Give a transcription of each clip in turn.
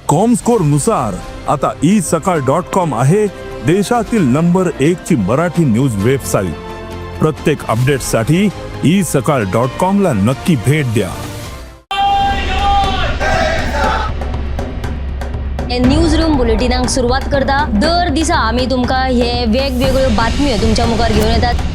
Comscore नुसार आता isakal.com आहे देशातील नंबर 1 ची मराठी न्यूज वेबसाईट। प्रत्येक अपडेटसाठी isakal.com ला नक्की भेट द्या। न्यूज रूम बुलेटिनाक सुरुवात करता। दर दिसा आम्ही तुमका हे वेगवेगळ्यो बातम्यो तुमच्या मुखार घेऊन येतात।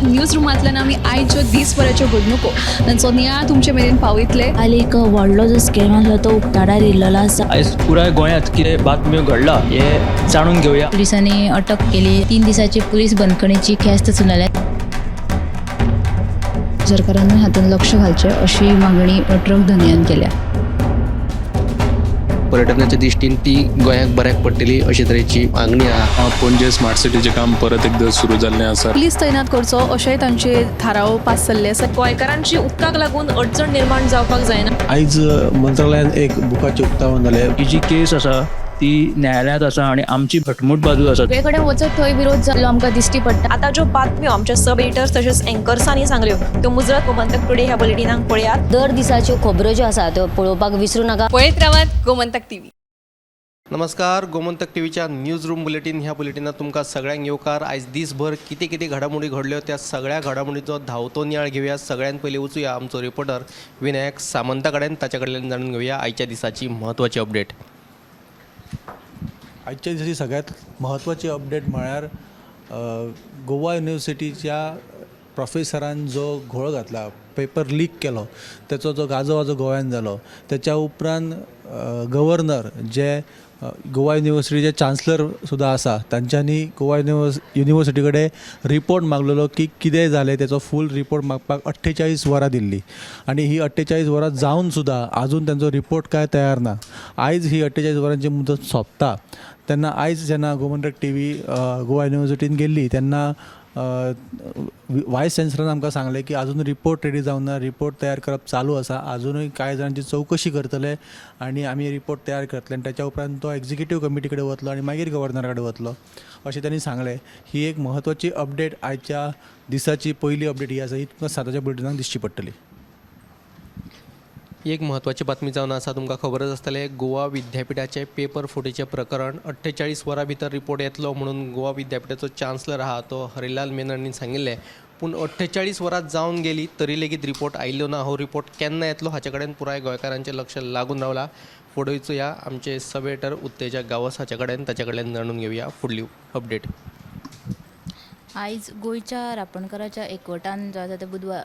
न्यूज रूमांतल्यान आमी आयच्यो दिसभराच्यो घडणुको तांचो नियाळ तुमचे मेरेन पावयतले। हालीं एक व्हडलो जो स्कॅम आसलो तो उक्ताडार येयल्लो आसा। आयज पुराय गोंयांत कितें बातम्यो घडला हे जाणून घेवया। पुलिसांनी अटक केली। 3 दिसाची पुलीस बंदखणीची ख्यास्त चलयल्या। सरकारान हातूंत लक्ष घालचें अशी मागणी ट्रक धंद्यान केल्या। पर्यटनाच्या दृश्टीन ती गोंयाक बऱ्याक पडटली अशे तरेची मागणी आहा। पणजे स्मार्ट सिटीचें काम परत एकदा सुरू जाल्लें आसा। पुलीस तैनात करचो अशेंय तांचे थाराव पास जाल्ले आसा। गोंयकारांची उदकाक लागून अडचण निर्माण जावपाक जायना। आयज मंत्रालयान एक बुकाचें उक्तावण जालें। ही जी केस आसा ती न्यायालयांत आसा आणि आमची घटमूट बाजू आसा। वेगळे कडेन वचत थंय विरोध जाल्लो आमकां दिश्टी पडटा। आता ज्यो बातम्यो आमच्या सब एडिटर्स तशेंच एंकर्सांनी सांगल्यो त्यो मुजरत गोमंतक टुडे ह्या बुलेटिनाक पळयात। दर दिसाच्यो खबरो ज्यो आसा त्यो पळोवपाक विसरू नका। पळयत रावात गोमंतक टीव्ही। नमस्कार, गोमंतक टीव्हीच्या न्यूज रूम बुलेटिन ह्या बुलेटिनात तुमकां सगळ्यांक येवकार। आयज दिसभर कितें कितें घडामोडी घडल्यो त्या सगळ्या घडामोडीचो धांवतो नियाळ घेवया। सगळ्यांत पयलीं वचूया आमचो रिपोर्टर विनायक सामंता कडेन, ताचे कडल्यान जाणून घेवया आयच्या दिसाची म्हत्वाची अपडेट। आजच्या दिसाची सगळ्यात महत्त्वाची अपडेट म्हळ्यार गोवा युनिव्हर्सिटीच्या प्रोफेसरान जो घोळ घातला, पेपर लीक केलो, त्याचो जो गाजो गोंयांत जालो, त्याच्या उपरांत गव्हर्नर जे गोवा युनिव्हर्सिटीचे चान्सलर सुद्दां आसा तांच्यांनी गोवा युनिव्हर्सिटी कडेन रिपोर्ट मागलेलो की कितें जालें तेचो फूल रिपोर्ट मागपाक 48 वरां दिल्ली आनी ही 48 वरां जावन सुद्दां आजून तांचो रिपोर्ट काय तयार ना। आयज ही 48 वरांची मुदत सोंपता तेन्ना आयज जेन्ना गोमंतक टीव्ही गोवा युनिव्हर्सिटीन गेल्ली तेन्ना वायस चॅन्सलरान आमकां सांगलें की आजून रिपोर्ट रेडी जावन ना, रिपोर्ट तयार करप चालू आसा। आजुनूय कांय जाणांची चवकशी करतले आनी आमी रिपोर्ट तयार करतले आनी त्याच्या उपरांत तो एक्झिक्युटीव कमिटी कडेन वतलो आनी मागीर गव्हर्नरा कडेन वतलो अशें त्यांनी सांगलें। ही एक महत्वाची अपडेट आयच्या दिसाची पयली अपडेट ही आसा, ही तुमकां 7 बुलेटिनाक दिश्टी पडटली। एक महत्वाची बातमी जावन आसा, तुमकां खबरच आसतलें गोवा विद्यापीठाचे पेपर फुटीचें प्रकरण 48 वरां भितर रिपोर्ट येतलो म्हणून गोवा विद्यापीठाचो चान्सलर आहा तो हरिलाल मेनन सांगिल्लें। पूण 48 वरां जावन गेली तरी लेगीत रिपोर्ट आयिल्लो ना। हो रिपोर्ट केन्ना येतलो हाचे कडेन पुराय गोंयकारांचें लक्ष लागून रावला। फुडें वचूया आमचे सब एडिटर उत्तेजा गावस हाचे कडेन, ताचे कडल्यान जाणून घेवया फुडली अपडेट। आयज गोंयच्या रांपणकाराच्या एकवटान जो आसा ते बुधवार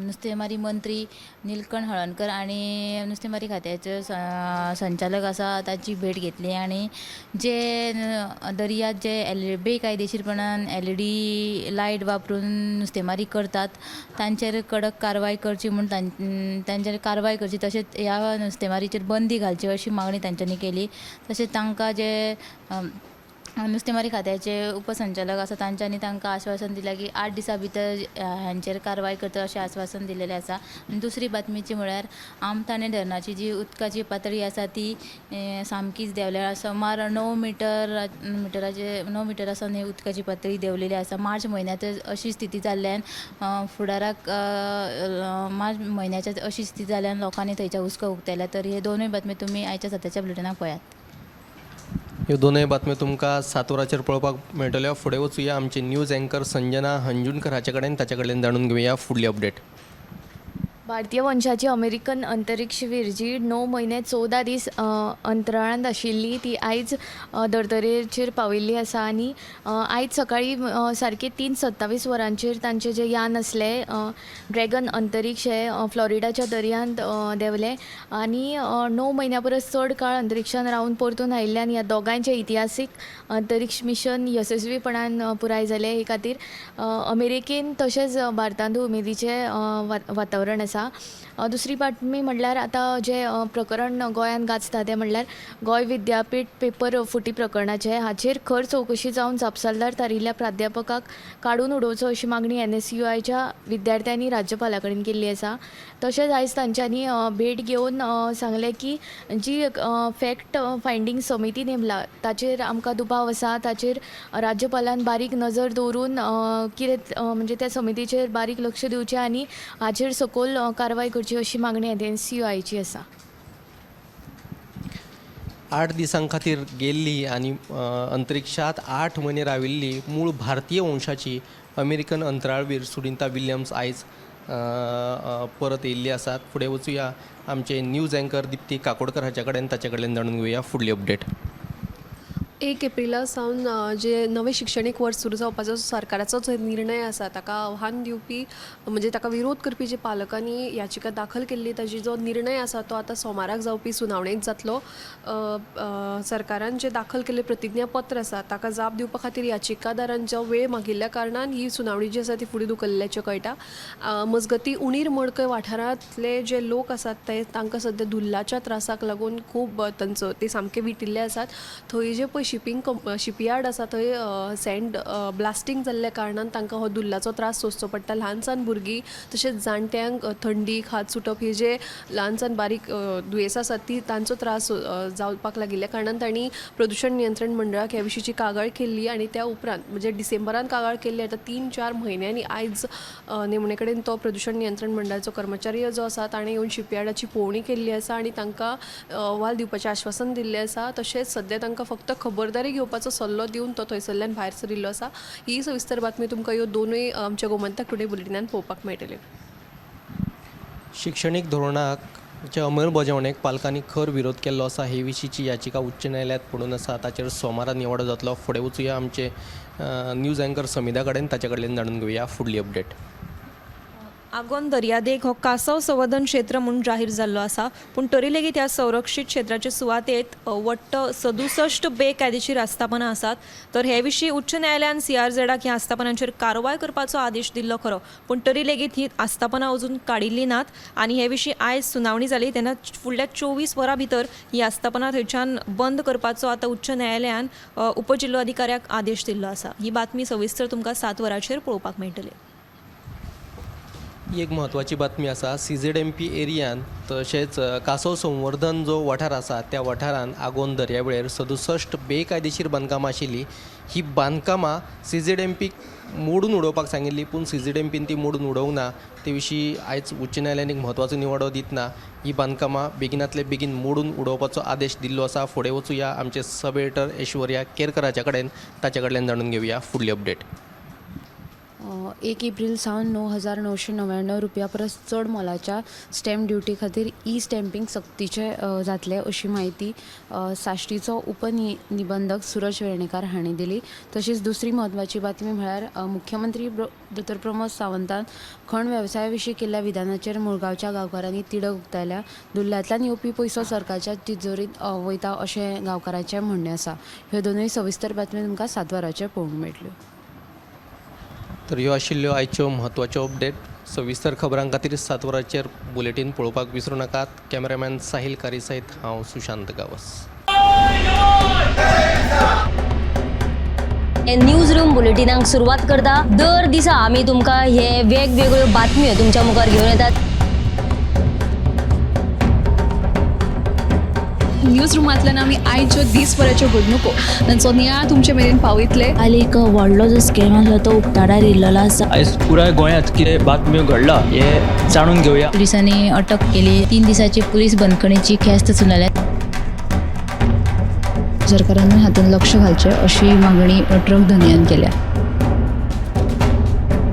नुस्तेमारी मंत्री निलकंठ हळर्णकर आनी नुस्तेमारी खात्याचे संचालक आसा ताची भेट घेतली आनी जे दर्यांत जे बेकायदेशीरपणान LED लायट वापरून नुस्तेमारी करतात तांचेर कडक कारवाय करची म्हूण तांचेर कारवाय करची, तशेंच ह्या नुस्तेमारीचेर बंदी घालची अशी मागणी तांच्यांनी केली। तशेंच तांकां जे नुस्तेमारी खात्याचे उपसंचालक आसा तांच्यांनी तांकां आश्वासन दिलां की 8 दिसां भितर हांचेर कारवाय करता अशें आश्वासन दिलेलें आसा। आनी दुसरी बातमीची म्हळ्यार आमताणे धरणाची जी उदकाची पातळी आसा ती सामकीच देंवल्या। सुमार 9 मिटर आसा ही उदकाची पातळी देंवलेली आसा। मार्च म्हयन्यात अशी स्थिती जाल्ल्यान फुडाराक मार्च म्हयन्याच्या अशी स्थिती जाल्ल्यान लोकांनी थंयच्या हुस्को उक्तायल्या। तर हे दोनूय बातमी तुमी आयच्या 7 बुलेटिनाक पळयात। ह्यो दोनूय बातम्यो तुमकां 7 वरांचेर पळोवपाक मेळटल्यो। फुडें वचूया आमचे न्यूज एंकर संजना हंजुणकर हाचे कडेन, ताचे कडल्यान जाणून घेवया फुडली अपडेट। भारतीय वंशाची अमेरिकन अंतरिक्षवीर जी 9 म्हयने 14 दीस अंतराळांत आशिल्ली ती आयज धर्तरेचेर पावयल्ली आसा आनी आयज सकाळी सारके 3:27 वरांचेर तांचें जें यान आसलें ड्रॅगन अंतरिक्ष हें फ्लॉरिडाच्या दर्यांत देंवलें आनी 9 म्हयन्यां परस चड काळ अंतरिक्षांत रावन परतून आयिल्ल्यान ह्या दोगांयचें इतिहासीक अंतरिक्ष मिशन यशस्वीपणान पुराय जालें। हे खातीर अमेरिकेन तशेंच भारतांतूय उमेदीचें वातावरण आसा। दुसरी बातमी म्हणल्यार आतां जें प्रकरण गोंयांत गाजता तें म्हणल्यार गोंय विद्यापीठ पेपर फुटी प्रकरणाचें, हाचेर खर चवकशी जावन जापसालदार थारिल्ल्या प्राध्यापकाक काडून उडोवचो अशी मागणी NSUIच्या विद्यार्थ्यांनी राज्यपाला कडेन केल्ली आसा। तशेंच आयज तांच्यांनी भेट घेवन सांगलें की जी फॅक्ट फायंडींग समिती नेमला ताचेर आमकां दुबाव आसा, ताचेर राज्यपालान बारीक नजर दवरून कितें म्हणजे त्या समितीचेर बारीक लक्ष दिवचें आनी हाचेर सकयल कारवाय करची अशी मागणी NCUIची आसा. 8 दिसां खातीर गेल्ली आनी अंतरिक्षात 8 म्हयने राविल्ली मूळ भारतीय वंशाची अमेरिकन अंतराळवीर सुनिता विल्यम्स आयज परत येयल्ली आसात. फुडें वचूया आमचे न्यूज अँकर दिप्ती काकोडकर हाचे कडेन, ताचे कडल्यान जाणून घेवया फुडली अपडेट. 1 एप्रिला सावन जे नवें शिक्षणीक वर्स सुरू जावपाचो सरकाराचो जो निर्णय आसा ताका आव्हान दिवपी म्हणजे ताका विरोध करपी जे पालकांनी याचिका दाखल केल्ली ताजी जो निर्णय आसा तो आतां सोमाराक जावपी सुनावणेंत जातलो. सरकारान जे दाखल केल्लें प्रतिज्ञापत्र आसा ताका जाप दिवपा खातीर याचिकादारांचो वेळ मागिल्ल्या कारणान ही सुनावणी जी आसा ती फुडें धुकल्ल्याचें कळटा. मजगतीं उणीर मडकय वाठारांतले जे लोक आसात ते तांकां सद्या धुल्लाच्या त्रासाक लागून खूब ते सामके विटिल्ले आसात. थंय जे पळय शिपयार्ड आसा थंय सँड ब्लास्टींग जाल्ल्या कारणान तांकां हो धुल्लाचो त्रास सोंसचो पडटा. ल्हानसान भुरगीं तशेंच जाणट्यांक थंडीक हात सुटप हे जे ल्हानसान बारीक दुयेंसां आसात ती तांचो त्रास जावपाक लागिल्ल्या कारणान तांणी प्रदुशण नियंत्रण मंडळाक ह्या विशींची कागाळ केल्ली आनी त्या उपरांत म्हणजे डिसेंबरान कागाळ केल्ली. आतां 3-4 म्हयन्यांनी आयज नेमणे कडेन तो प्रदुशण नियंत्रण मंडळाचो कर्मचारी जो आसा ताणें येवन शिपयार्डाची पळोवणी केल्ली आसा आनी तांकां अहवाल दिवपाचें आश्वासन दिल्लें आसा. तशेंच सद्या तांकां फक्त खबरदारी घेवपाचो सल्लो दिवन तो थंयसरल्यान भायर सरिल्लो आसा. ही सविस्तर बातमी तुमकां ह्यो दोनूय आमच्या गोमंतक टुडे बुलेटिनान पळोवपाक मेळटल्यो. शिक्षणीक धोरणाच्या अंमलबजावणेक पालकांनी खर विरोध केल्लो आसा हे विशींची याचिका उच्च न्यायालयात पडून आसा. ताचेर सोमारा निवाडो जातलो. फुडें वचूया आमचे न्यूज अँकर समिधा कडेन, ताचे कडल्यान जाणून घेवया फुडली अपडेट. आगोंद दर्यादेग हो कासव संवर्धन क्षेत्र म्हणून जाहीर जाल्लो आसा, पूण तरी लेगीत ह्या संरक्षीत क्षेत्राचे सुवातेत वट्ट 67 बेकायदेशीर आस्थापनां आसात. तर हे विशीं उच्च न्यायालयान CRZक ह्या आस्थापनांचेर कारवाय करपाचो आदेश दिल्लो खरो, पूण तरी लेगीत ही आस्थापनां अजून काडिल्लीं नात आनी हे विशीं आयज सुनावणी जाली तेन्ना फुडल्या 24 वरां भितर ही आस्थापनां थंयच्यान बंद करपाचो आतां उच्च न्यायालयान उपजिल्लो अधिकाऱ्याक आदेश दिल्लो आसा. ही बातमी सविस्तर तुमकां 7 वरांचेर पळोवपाक मेळटली. ही एक म्हत्वाची बातमी आसा. CZMP एरियान तशेंच कासव संवर्धन जो वाठार आसा त्या वाठारान आगोंद दर्यावेळेर 67 बेकायदेशीर बांदकामां आशिल्लीं. ही बांदकामां CZMPक मोडून उडोवपाक सांगिल्ली, पूण CZMPन ती मोडून उडोवंक ना. ते विशीं आयज उच्च न्यायालयान एक म्हत्वाचो निवाडो दितना ही बांदकामां बेगिनांतले बेगीन मोडून उडोवपाचो आदेश दिल्लो आसा. फुडें वचूया आमचे सब एडिटर ऐश्वर्या केरकराचे कडेन, ताचे कडल्यान जाणून घेवया फुडली अपडेट. 1 एप्रिल सावन 9,999 रुपया परस चड मोलाच्या स्टॅम्प ड्युटी खातीर स्टॅम्पिंग सक्तीचे जातले अशी माहिती साश्टीचो उपनिबंधक सुरज वेर्णेकार हांणी दिली. तशीच दुसरी म्हत्वाची बातमी म्हळ्यार मुख्यमंत्री दोतोर प्रमोद सावंतान खण वेवसाया विशीं केल्ल्या विधानाचेर मुळगांवच्या गांवकारांनी तिडक उक्तायल्या. दुल्ल्यांतल्यान येवपी पयसो सरकारच्या तिजोरीत वयता अशें गांवकारांचें म्हणणें आसा. ह्यो दोनूय सविस्तर बातमी तुमकां 7 वरांचेर पळोवंक मेळटल्यो. तर ह्यो आशिल्ल्यो आयच्यो म्हत्वाच्यो अपडेट. सविस्तर खबरां खातीर 7 वरांचेर बुलेटीन पळोवपाक विसरूं नाकात. कॅमेरामॅन साहिल कारी सयत हांव सुशांत गावस. न्यूज रूम बुलेटिनाक सुरवात करता. दर दिसा आमी तुमकां हे वेगवेगळ्यो बातम्यो तुमच्या मुखार घेवन येतात. न्यूज रुमांतल्यान आमी आयच्यो दिसभराच्यो घडणुको तांचो नियाळ तुमचे मेरेन पावयतले. आनी एक व्हडलो जो स्कॅम आसलो तो उक्ताडार येयल्लो आसा. आयज पुराय गोंयांत कितें बातम्यो घडला हे जाणून घेवया. पुलिसांनी अटक केली. 3 दिसाची पुलीस बंदखणीची ख्यास्त सुनायल्या. सरकारान हातूंत लक्ष घालचें अशी मागणी ट्रक धन्यान केल्या.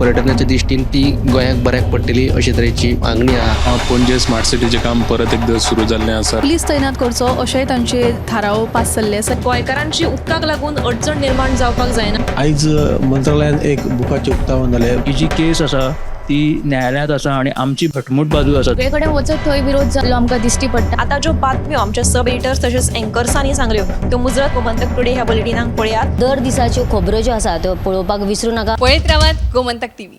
पर्यटनाच्या दिश्टीन ती गोंयाक बऱ्याक पडटली अशे तरेची मागणी आहा. पणजे स्मार्ट सिटीचें काम परत एकदा सुरू जाल्लें आसा. पुलीस तैनात करचो अशेंय तांचे थाराव पास जाल्ले आसा. गोंयकारांची उदकाक लागून अडचण निर्माण जावपाक जायना. आयज मंत्रालयान एक बुकाचें उक्तावण जालें. ही जी केस आसा ती न्यायालयांत आसा आनी आमची घटमूट बाजू आसा. सगळे कडेन वचत थंय विरोध जाल्लो आमकां दिश्टी पडटा. आतां ज्यो बातम्यो आमच्या सब एडिटर्स तशेंच एंकर्सांनी सांगल्यो त्यो मुजरत गोमंतक टुडे ह्या बुलेटिनाक पळयात. दर दिसाच्यो खबरो ज्यो आसा त्यो पळोवपाक विसरूं नाका. पळयत रावात गोमंतक TV.